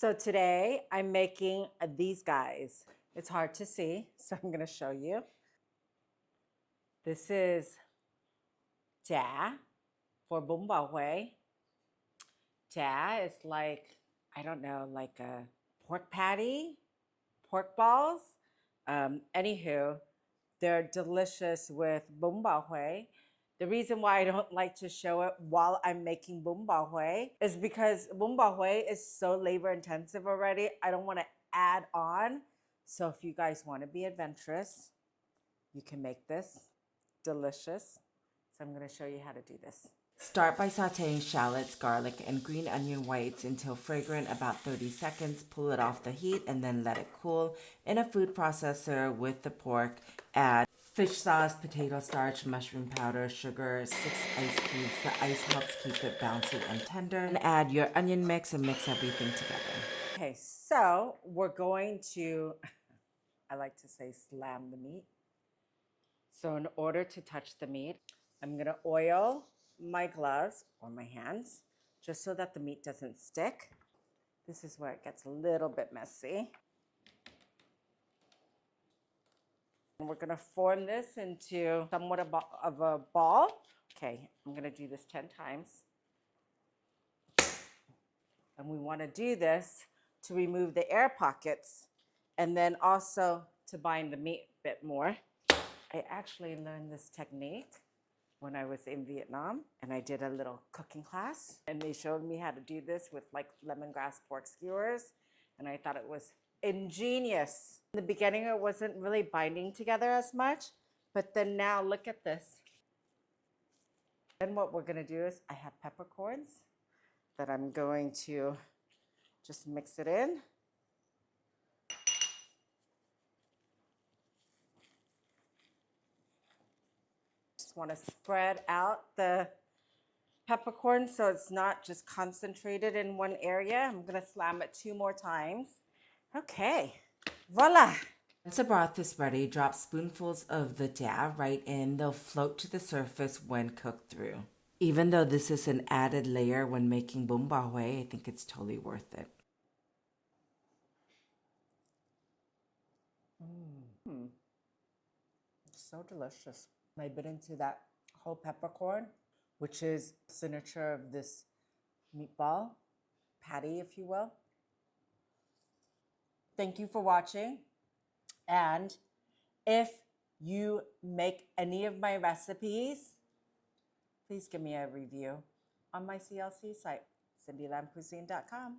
So today I'm making these guys. It's hard to see, so I'm going to show you. This is chả for Bun Bo Hue. Chả is like, I don't know, like a pork patty, pork balls. Anywho, they're delicious with Bun Bo Hue. The reason why I don't like to show it while I'm making Bun Bo Hue is because Bun Bo Hue is so labor intensive already. I don't want to add on. So if you guys want to be adventurous, you can make this delicious. So I'm going to show you how to do this. Start by sauteing shallots, garlic, and green onion whites until fragrant about 30 seconds. Pull it off the heat and then let it cool. In a food processor with the pork, add fish sauce, potato starch, mushroom powder, sugar, 6 ice cubes. The ice helps keep it bouncy and tender. And add your onion mix and mix everything together. Okay, so we're going to, I like to say slam the meat. So in order to touch the meat, I'm going to oil my gloves or my hands just so that the meat doesn't stick. This is where it gets a little bit messy. And we're going to form this into somewhat of a ball. Okay, I'm going to do this 10 times. And we want to do this to remove the air pockets and then also to bind the meat a bit more. I actually learned this technique when I was in Vietnam, and I did a little cooking class, and they showed me how to do this with like lemongrass pork skewers, and I thought it was ingenious. In the beginning, it wasn't really binding together as much, but then now look at this. Then what we're gonna do is I have peppercorns that I'm going to just mix it in. Just want to spread out the peppercorn so it's not just concentrated in one area. I'm going to slam it 2 more times. Okay, voila. Once the broth is ready, drop spoonfuls of the chả right in. They'll float to the surface when cooked through. Even though this is an added layer when making Bun Bo Hue, I think it's totally worth it. It's so delicious. I bit into that whole peppercorn, which is signature of this meatball patty, if you will. Thank you for watching. And if you make any of my recipes, please give me a review on my CLC site, cindylamcuisine.com.